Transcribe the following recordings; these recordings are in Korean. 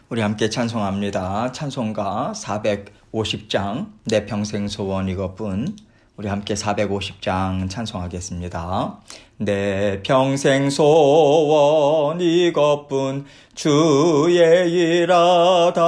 우리 함께 찬송합니다. 찬송가 450장 내 평생 소원 이것뿐. 우리 함께 450장 찬송하겠습니다. 내 평생 소원 이것뿐 주의 일하다가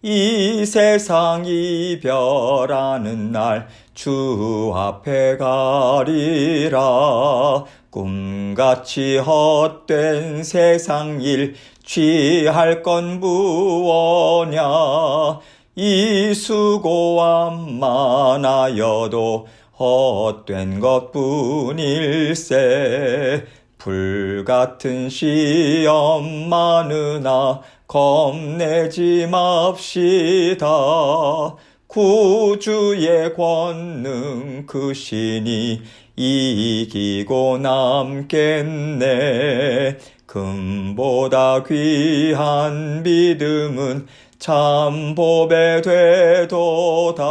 이 세상 이별하는 날 주 앞에 가리라. 꿈같이 헛된 세상 일 취할 건 무엇냐. 이 수고함 많아여도 헛된 것뿐일세. 불같은 시험 많으나 겁내지 맙시다. 구주의 권능 크시니 이기고 남겠네. 금보다 귀한 믿음은 참 보배 되도다.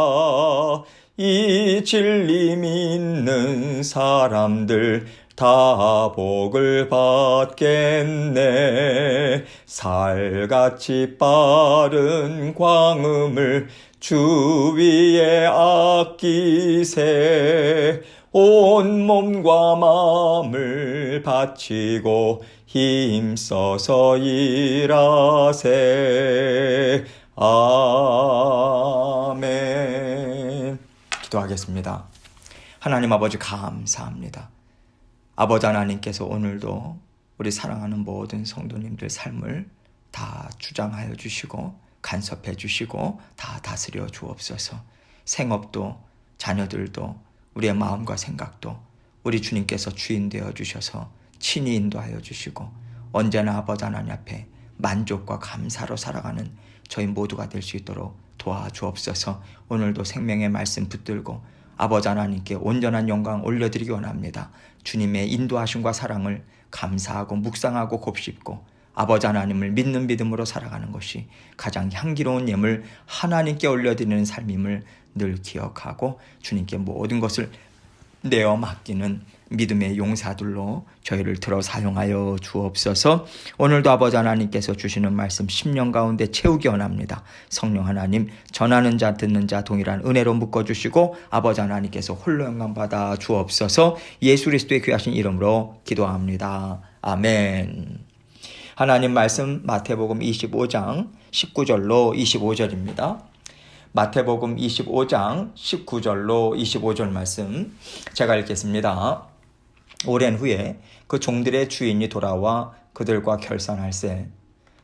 이 진리 믿는 사람들 다 복을 받겠네. 살같이 빠른 광음을 주 위에 아끼세. 온 몸과 마음을 바치고 힘써서 일하세. 아멘. 기도하겠습니다. 하나님 아버지 감사합니다. 아버지 하나님께서 오늘도 우리 사랑하는 모든 성도님들 삶을 다 주장하여 주시고 간섭해 주시고 다 다스려 주옵소서. 생업도 자녀들도 우리의 마음과 생각도 우리 주님께서 주인 되어 주셔서 친히 인도하여 주시고 언제나 아버지 하나님 앞에 만족과 감사로 살아가는 저희 모두가 될 수 있도록 도와주옵소서. 오늘도 생명의 말씀 붙들고 아버지 하나님께 온전한 영광 올려드리기 원합니다. 주님의 인도하심과 사랑을 감사하고 묵상하고 곱씹고 아버지 하나님을 믿는 믿음으로 살아가는 것이 가장 향기로운 예물 하나님께 올려드리는 삶임을 늘 기억하고 주님께 모든 것을 내어 맡기는 믿음의 용사들로 저희를 들어 사용하여 주옵소서. 오늘도 아버지 하나님께서 주시는 말씀 10년 가운데 채우기 원합니다. 성령 하나님 전하는 자 듣는 자 동일한 은혜로 묶어주시고 아버지 하나님께서 홀로 영광 받아 주옵소서. 예수 그리스도의 귀하신 이름으로 기도합니다. 아멘. 하나님 말씀 마태복음 25장 19절로 25절입니다. 마태복음 25장 19절로 25절 말씀 제가 읽겠습니다. 오랜 후에 그 종들의 주인이 돌아와 그들과 결산할세.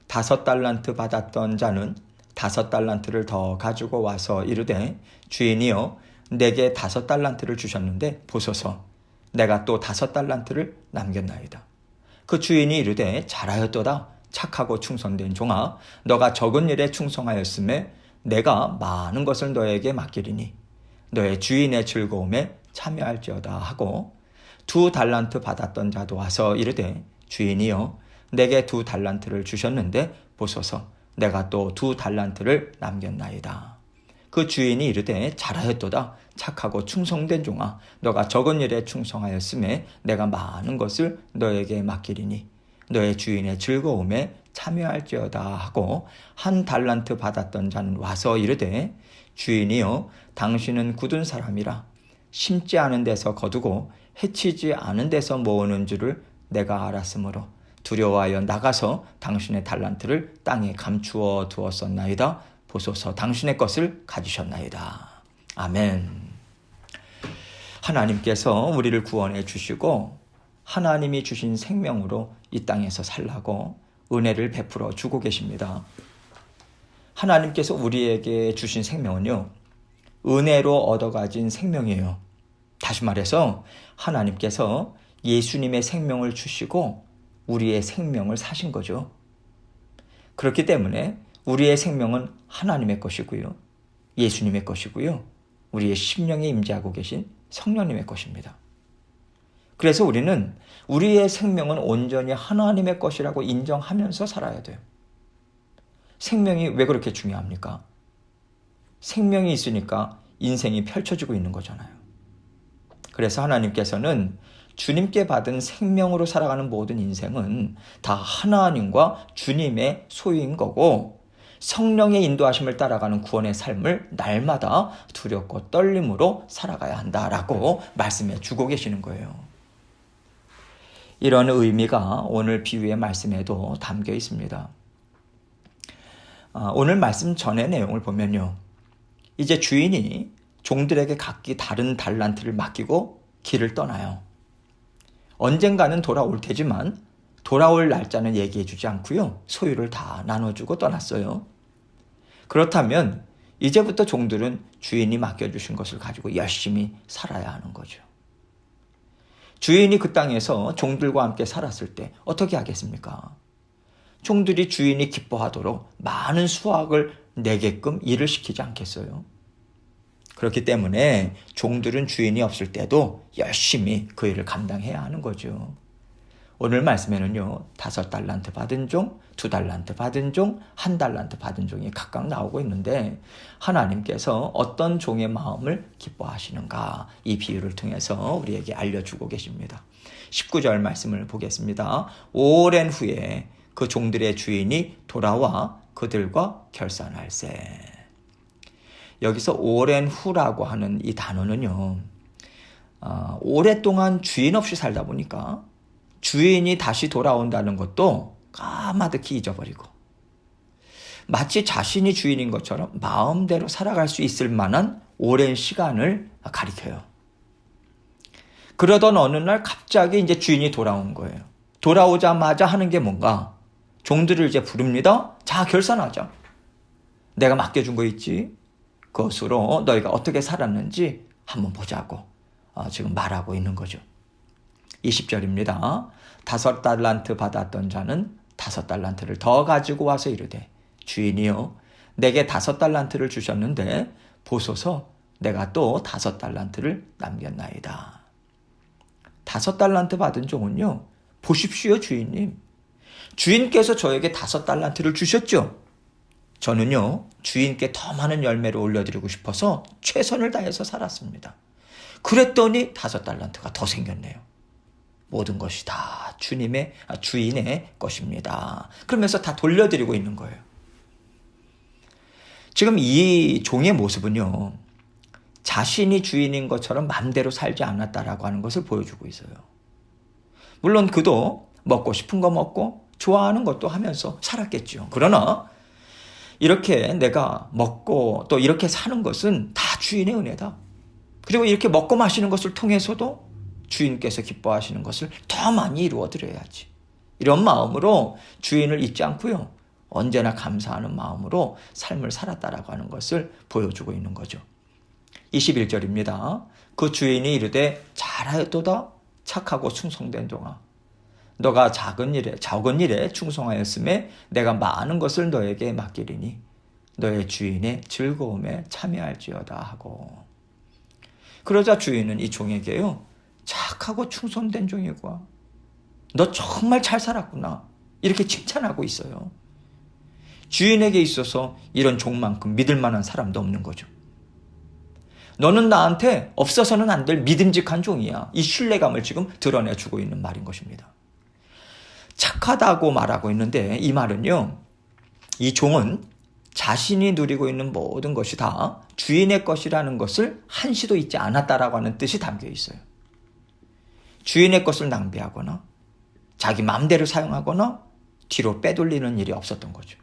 5달란트 받았던 자는 5달란트를 더 가지고 와서 이르되 주인이여 내게 5달란트를 주셨는데 보소서 내가 또 5달란트를 남겼나이다. 그 주인이 이르되 잘하였도다. 착하고 충성된 종아 너가 적은 일에 충성하였음에 내가 많은 것을 너에게 맡기리니 너의 주인의 즐거움에 참여할지어다 하고 2달란트 받았던 자도 와서 이르되 주인이여 내게 2달란트를 주셨는데 보소서 내가 또 2달란트를 남겼나이다. 그 주인이 이르되 잘하였도다. 착하고 충성된 종아 너가 적은 일에 충성하였음에 내가 많은 것을 너에게 맡기리니 너의 주인의 즐거움에 참여할지어다 하고 1달란트 받았던 자는 와서 이르되 주인이여 당신은 굳은 사람이라 심지 않은 데서 거두고 해치지 않은 데서 모으는 줄을 내가 알았으므로 두려워하여 나가서 당신의 달란트를 땅에 감추어 두었었나이다. 보소서 당신의 것을 가지셨나이다. 아멘. 하나님께서 우리를 구원해 주시고 하나님이 주신 생명으로 이 땅에서 살라고 은혜를 베풀어 주고 계십니다. 하나님께서 우리에게 주신 생명은요, 은혜로 얻어가진 생명이에요. 다시 말해서 하나님께서 예수님의 생명을 주시고 우리의 생명을 사신 거죠. 그렇기 때문에 우리의 생명은 하나님의 것이고요. 예수님의 것이고요. 우리의 심령에 임재하고 계신 성령님의 것입니다. 그래서 우리는 우리의 생명은 온전히 하나님의 것이라고 인정하면서 살아야 돼요. 생명이 왜 그렇게 중요합니까? 생명이 있으니까 인생이 펼쳐지고 있는 거잖아요. 그래서 하나님께서는 주님께 받은 생명으로 살아가는 모든 인생은 다 하나님과 주님의 소유인 거고, 성령의 인도하심을 따라가는 구원의 삶을 날마다 두렵고 떨림으로 살아가야 한다라고 말씀해 주고 계시는 거예요. 이런 의미가 오늘 비유의 말씀에도 담겨 있습니다. 오늘 말씀 전의 내용을 보면요, 이제 주인이 종들에게 각기 다른 달란트를 맡기고 길을 떠나요. 언젠가는 돌아올 테지만 돌아올 날짜는 얘기해 주지 않고요, 소유를 다 나눠주고 떠났어요. 그렇다면 이제부터 종들은 주인이 맡겨주신 것을 가지고 열심히 살아야 하는 거죠. 주인이 그 땅에서 종들과 함께 살았을 때 어떻게 하겠습니까? 종들이 주인이 기뻐하도록 많은 수확을 내게끔 일을 시키지 않겠어요? 그렇기 때문에 종들은 주인이 없을 때도 열심히 그 일을 감당해야 하는 거죠. 오늘 말씀에는요, 5달란트 받은 종, 2달란트 받은 종, 1달란트 받은 종이 각각 나오고 있는데, 하나님께서 어떤 종의 마음을 기뻐하시는가, 이 비유를 통해서 우리에게 알려주고 계십니다. 19절 말씀을 보겠습니다. 오랜 후에 그 종들의 주인이 돌아와 그들과 결산할세. 여기서 오랜 후라고 하는 이 단어는요, 오랫동안 주인 없이 살다 보니까 주인이 다시 돌아온다는 것도 까마득히 잊어버리고, 마치 자신이 주인인 것처럼 마음대로 살아갈 수 있을 만한 오랜 시간을 가리켜요. 그러던 어느 날 갑자기 이제 주인이 돌아온 거예요. 돌아오자마자 하는 게 뭔가, 종들을 이제 부릅니다. 자, 결산하자. 내가 맡겨준 거 있지? 그것으로 너희가 어떻게 살았는지 한번 보자고 지금 말하고 있는 거죠. 20절입니다. 5달란트 받았던 자는 5달란트를 더 가지고 와서 이르되, 주인이요, 내게 5달란트를 주셨는데 보소서, 내가 또 5달란트를 남겼나이다. 5달란트 받은 종은요, 보십시오 주인님, 주인께서 저에게 5달란트를 주셨죠. 저는요, 주인께 더 많은 열매를 올려드리고 싶어서 최선을 다해서 살았습니다. 그랬더니 5달란트가 더 생겼네요. 모든 것이 다 주인의 것입니다. 그러면서 다 돌려드리고 있는 거예요. 지금 이 종의 모습은요, 자신이 주인인 것처럼 마음대로 살지 않았다라고 하는 것을 보여주고 있어요. 물론 그도 먹고 싶은 거 먹고 좋아하는 것도 하면서 살았겠죠. 그러나 이렇게 내가 먹고 또 이렇게 사는 것은 다 주인의 은혜다. 그리고 이렇게 먹고 마시는 것을 통해서도 주인께서 기뻐하시는 것을 더 많이 이루어 드려야지. 이런 마음으로 주인을 잊지 않고요, 언제나 감사하는 마음으로 삶을 살았다라고 하는 것을 보여주고 있는 거죠. 21절입니다. 그 주인이 이르되, 잘하였도다 착하고 충성된 종아, 너가 적은 일에 충성하였음에 내가 많은 것을 너에게 맡기리니 너의 주인의 즐거움에 참여할지어다 하고. 그러자 주인은 이 종에게요, 착하고 충성된 종이고 너 정말 잘 살았구나, 이렇게 칭찬하고 있어요. 주인에게 있어서 이런 종만큼 믿을 만한 사람도 없는 거죠. 너는 나한테 없어서는 안 될 믿음직한 종이야. 이 신뢰감을 지금 드러내주고 있는 말인 것입니다. 착하다고 말하고 있는데, 이 말은요, 이 종은 자신이 누리고 있는 모든 것이 다 주인의 것이라는 것을 한시도 잊지 않았다라고 하는 뜻이 담겨 있어요. 주인의 것을 낭비하거나 자기 마음대로 사용하거나 뒤로 빼돌리는 일이 없었던 거죠.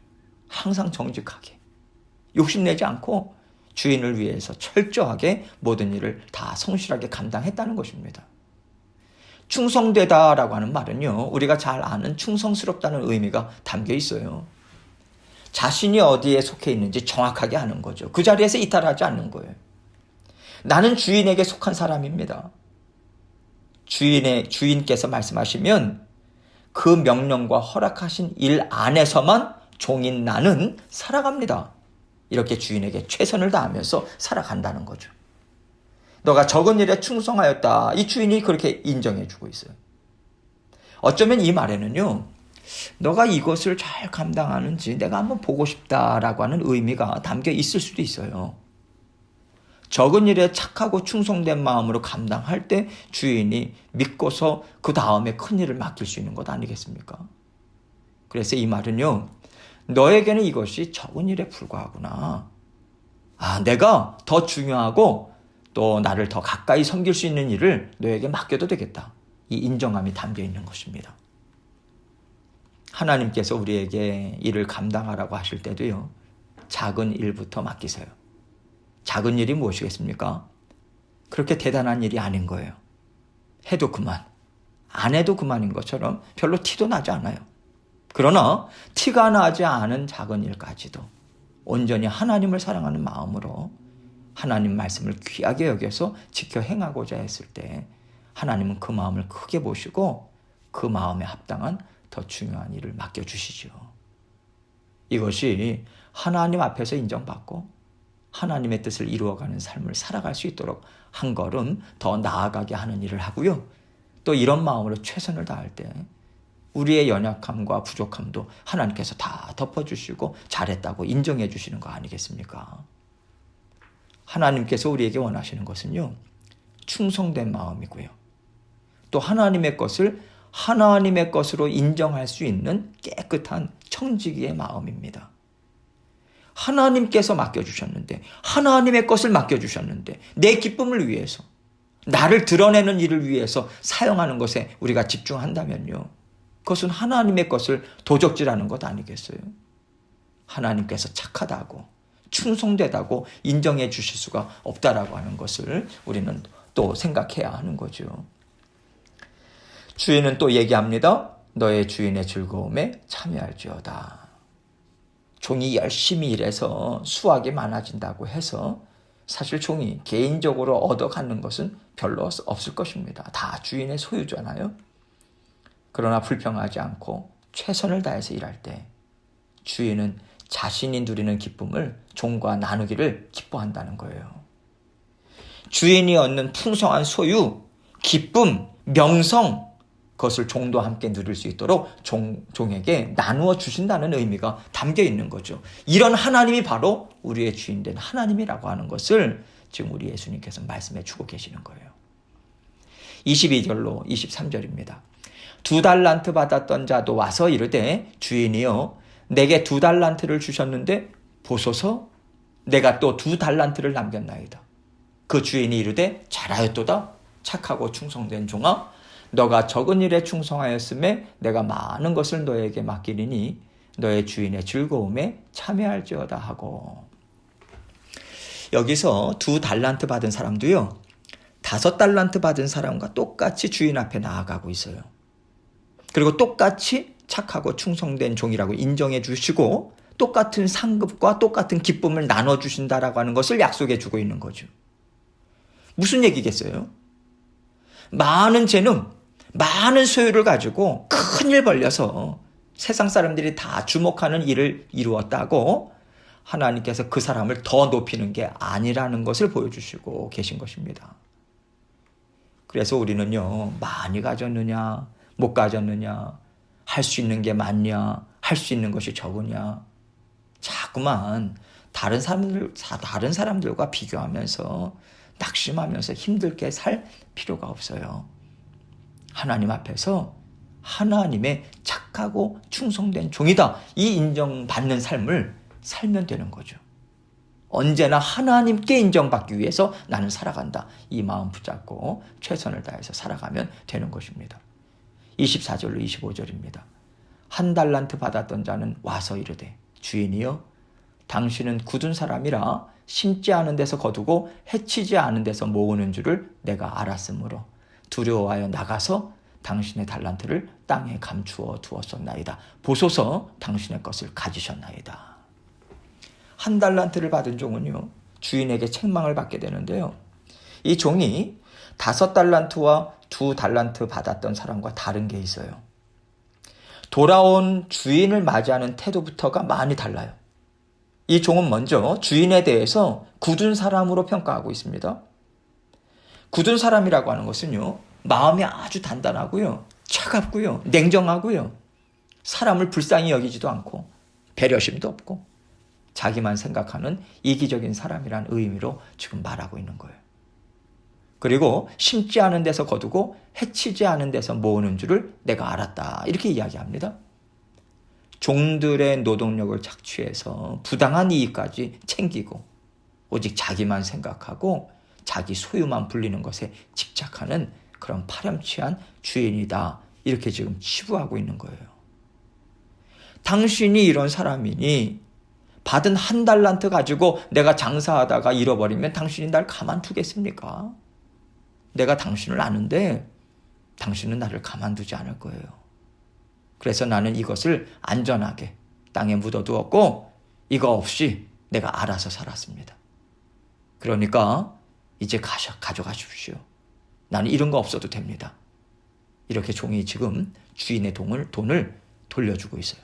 항상 정직하게, 욕심내지 않고 주인을 위해서 철저하게 모든 일을 다 성실하게 감당했다는 것입니다. 충성되다라고 하는 말은요, 우리가 잘 아는 충성스럽다는 의미가 담겨 있어요. 자신이 어디에 속해 있는지 정확하게 아는 거죠. 그 자리에서 이탈하지 않는 거예요. 나는 주인에게 속한 사람입니다. 주인께서 말씀하시면 그 명령과 허락하신 일 안에서만 종인 나는 살아갑니다. 이렇게 주인에게 최선을 다하면서 살아간다는 거죠. 너가 적은 일에 충성하였다. 이 주인이 그렇게 인정해주고 있어요. 어쩌면 이 말에는요, 너가 이것을 잘 감당하는지 내가 한번 보고 싶다라고 하는 의미가 담겨 있을 수도 있어요. 적은 일에 착하고 충성된 마음으로 감당할 때 주인이 믿고서 그 다음에 큰 일을 맡길 수 있는 것 아니겠습니까? 그래서 이 말은요, 너에게는 이것이 적은 일에 불과하구나. 내가 더 중요하고 또 나를 더 가까이 섬길 수 있는 일을 너에게 맡겨도 되겠다. 이 인정함이 담겨 있는 것입니다. 하나님께서 우리에게 일을 감당하라고 하실 때도요, 작은 일부터 맡기세요. 작은 일이 무엇이겠습니까? 그렇게 대단한 일이 아닌 거예요. 해도 그만, 안 해도 그만인 것처럼 별로 티도 나지 않아요. 그러나 티가 나지 않은 작은 일까지도 온전히 하나님을 사랑하는 마음으로 하나님 말씀을 귀하게 여겨서 지켜 행하고자 했을 때 하나님은 그 마음을 크게 보시고 그 마음에 합당한 더 중요한 일을 맡겨주시죠. 이것이 하나님 앞에서 인정받고 하나님의 뜻을 이루어가는 삶을 살아갈 수 있도록 한 걸음 더 나아가게 하는 일을 하고요. 또 이런 마음으로 최선을 다할 때 우리의 연약함과 부족함도 하나님께서 다 덮어주시고 잘했다고 인정해 주시는 거 아니겠습니까? 하나님께서 우리에게 원하시는 것은요, 충성된 마음이고요. 또 하나님의 것을 하나님의 것으로 인정할 수 있는 깨끗한 청지기의 마음입니다. 하나님께서 맡겨주셨는데, 하나님의 것을 맡겨주셨는데, 내 기쁨을 위해서, 나를 드러내는 일을 위해서 사용하는 것에 우리가 집중한다면요, 그것은 하나님의 것을 도적질하는 것 아니겠어요? 하나님께서 착하다고, 충성되다고 인정해 주실 수가 없다라고 하는 것을 우리는 또 생각해야 하는 거죠. 주인은 또 얘기합니다. 너의 주인의 즐거움에 참여할지어다. 종이 열심히 일해서 수확이 많아진다고 해서 사실 종이 개인적으로 얻어가는 것은 별로 없을 것입니다. 다 주인의 소유잖아요. 그러나 불평하지 않고 최선을 다해서 일할 때 주인은 자신이 누리는 기쁨을 종과 나누기를 기뻐한다는 거예요. 주인이 얻는 풍성한 소유, 기쁨, 명성, 그것을 종도 함께 누릴 수 있도록 종에게 나누어 주신다는 의미가 담겨 있는 거죠. 이런 하나님이 바로 우리의 주인된 하나님이라고 하는 것을 지금 우리 예수님께서 말씀해 주고 계시는 거예요. 22절로 23절입니다. 2달란트 받았던 자도 와서 이르되 주인이여 내게 2달란트를 주셨는데 보소서 내가 또 2달란트를 남겼나이다. 그 주인이 이르되 잘하였도다. 착하고 충성된 종아 너가 적은 일에 충성하였음에 내가 많은 것을 너에게 맡기리니 너의 주인의 즐거움에 참여할지어다 하고, 여기서 2달란트 받은 사람도요 5달란트 받은 사람과 똑같이 주인 앞에 나아가고 있어요. 그리고 똑같이 착하고 충성된 종이라고 인정해 주시고 똑같은 상급과 똑같은 기쁨을 나눠주신다라고 하는 것을 약속해 주고 있는 거죠. 무슨 얘기겠어요? 많은 재능, 많은 소유를 가지고 큰일 벌려서 세상 사람들이 다 주목하는 일을 이루었다고 하나님께서 그 사람을 더 높이는 게 아니라는 것을 보여주시고 계신 것입니다. 그래서 우리는요, 많이 가졌느냐, 못 가졌느냐, 할 수 있는 게 많냐, 할 수 있는 것이 적으냐, 자꾸만 다른 사람들과 비교하면서 낙심하면서 힘들게 살 필요가 없어요. 하나님 앞에서 하나님의 착하고 충성된 종이다, 이 인정받는 삶을 살면 되는 거죠. 언제나 하나님께 인정받기 위해서 나는 살아간다, 이 마음 붙잡고 최선을 다해서 살아가면 되는 것입니다. 24절로 25절입니다. 1달란트 받았던 자는 와서 이르되 주인이여 당신은 굳은 사람이라 심지 않은 데서 거두고 해치지 않은 데서 모으는 줄을 내가 알았으므로 두려워하여 나가서 당신의 달란트를 땅에 감추어 두었었나이다. 보소서 당신의 것을 가지셨나이다. 1달란트를 받은 종은요 주인에게 책망을 받게 되는데요, 이 종이 5달란트와 2달란트 받았던 사람과 다른 게 있어요. 돌아온 주인을 맞이하는 태도부터가 많이 달라요. 이 종은 먼저 주인에 대해서 굳은 사람으로 평가하고 있습니다. 굳은 사람이라고 하는 것은요 마음이 아주 단단하고요 차갑고요 냉정하고요 사람을 불쌍히 여기지도 않고 배려심도 없고 자기만 생각하는 이기적인 사람이란 의미로 지금 말하고 있는 거예요. 그리고 심지 않은 데서 거두고 해치지 않은 데서 모으는 줄을 내가 알았다. 이렇게 이야기합니다. 종들의 노동력을 착취해서 부당한 이익까지 챙기고 오직 자기만 생각하고 자기 소유만 불리는 것에 집착하는 그런 파렴치한 주인이다. 이렇게 지금 치부하고 있는 거예요. 당신이 이런 사람이니 받은 1달란트 가지고 내가 장사하다가 잃어버리면 당신이 날 가만두겠습니까? 내가 당신을 아는데 당신은 나를 가만두지 않을 거예요. 그래서 나는 이것을 안전하게 땅에 묻어두었고 이거 없이 내가 알아서 살았습니다. 그러니까 이제 가져가십시오. 나는 이런 거 없어도 됩니다. 이렇게 종이 지금 주인의 돈을 돌려주고 있어요.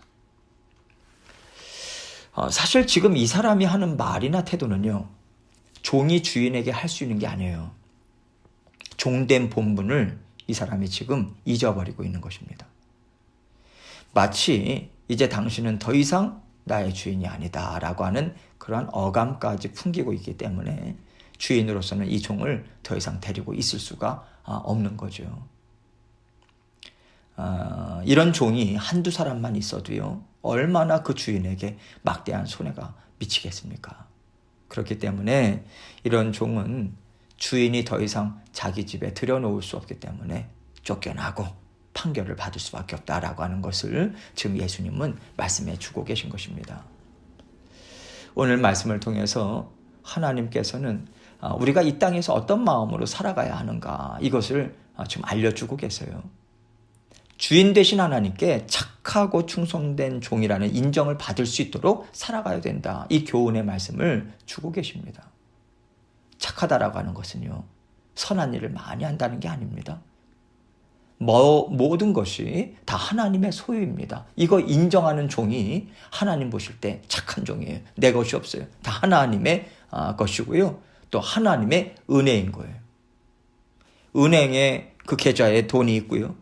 사실 지금 이 사람이 하는 말이나 태도는요, 종이 주인에게 할 수 있는 게 아니에요. 종된 본분을 이 사람이 지금 잊어버리고 있는 것입니다. 마치 이제 당신은 더 이상 나의 주인이 아니다 라고 하는 그러한 어감까지 풍기고 있기 때문에 주인으로서는 이 종을 더 이상 데리고 있을 수가 없는 거죠. 이런 종이 한두 사람만 있어도요, 얼마나 그 주인에게 막대한 손해가 미치겠습니까? 그렇기 때문에 이런 종은 주인이 더 이상 자기 집에 들여놓을 수 없기 때문에 쫓겨나고 판결을 받을 수밖에 없다라고 하는 것을 지금 예수님은 말씀해 주고 계신 것입니다. 오늘 말씀을 통해서 하나님께서는 우리가 이 땅에서 어떤 마음으로 살아가야 하는가, 이것을 지금 알려주고 계세요. 주인 되신 하나님께 착하고 충성된 종이라는 인정을 받을 수 있도록 살아가야 된다. 이 교훈의 말씀을 주고 계십니다. 착하다라고 하는 것은요, 선한 일을 많이 한다는 게 아닙니다. 모든 것이 다 하나님의 소유입니다. 이거 인정하는 종이 하나님 보실 때 착한 종이에요. 내 것이 없어요. 다 하나님의 것이고요. 또 하나님의 은혜인 거예요. 은행에 그 계좌에 돈이 있고요.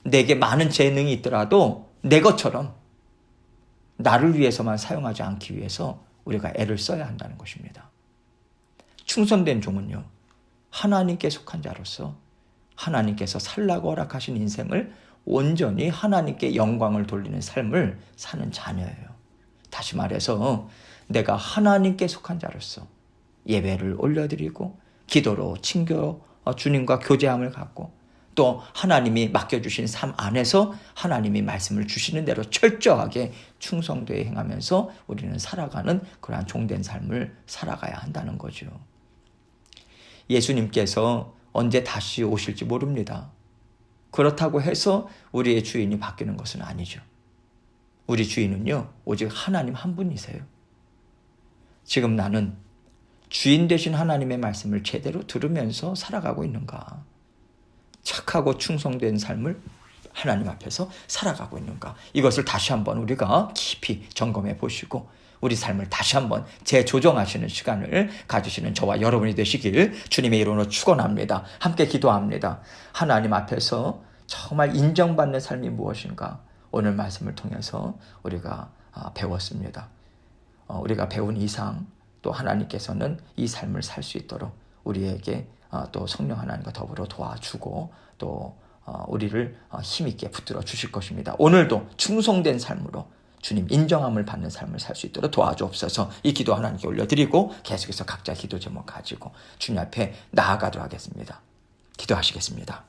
내게 많은 재능이 있더라도 내 것처럼 나를 위해서만 사용하지 않기 위해서 우리가 애를 써야 한다는 것입니다. 충성된 종은요, 하나님께 속한 자로서 하나님께서 살라고 허락하신 인생을 온전히 하나님께 영광을 돌리는 삶을 사는 자녀예요. 다시 말해서 내가 하나님께 속한 자로서 예배를 올려드리고 기도로 친교 주님과 교제함을 갖고 또 하나님이 맡겨주신 삶 안에서 하나님이 말씀을 주시는 대로 철저하게 충성되어 행하면서 우리는 살아가는 그러한 종된 삶을 살아가야 한다는 거죠. 예수님께서 언제 다시 오실지 모릅니다. 그렇다고 해서 우리의 주인이 바뀌는 것은 아니죠. 우리 주인은요, 오직 하나님 한 분이세요. 지금 나는 주인 되신 하나님의 말씀을 제대로 들으면서 살아가고 있는가? 착하고 충성된 삶을 하나님 앞에서 살아가고 있는가? 이것을 다시 한번 우리가 깊이 점검해 보시고 우리 삶을 다시 한번 재조정하시는 시간을 가지시는 저와 여러분이 되시길 주님의 이름으로 축원합니다. 함께 기도합니다. 하나님 앞에서 정말 인정받는 삶이 무엇인가? 오늘 말씀을 통해서 우리가 배웠습니다. 우리가 배운 이상 또 하나님께서는 이 삶을 살 수 있도록 우리에게 또 성령 하나님과 더불어 도와주고 또 우리를 힘있게 붙들어 주실 것입니다. 오늘도 충성된 삶으로 주님 인정함을 받는 삶을 살 수 있도록 도와주옵소서. 이 기도 하나님께 올려드리고 계속해서 각자 기도 제목 가지고 주님 앞에 나아가도록 하겠습니다. 기도하시겠습니다.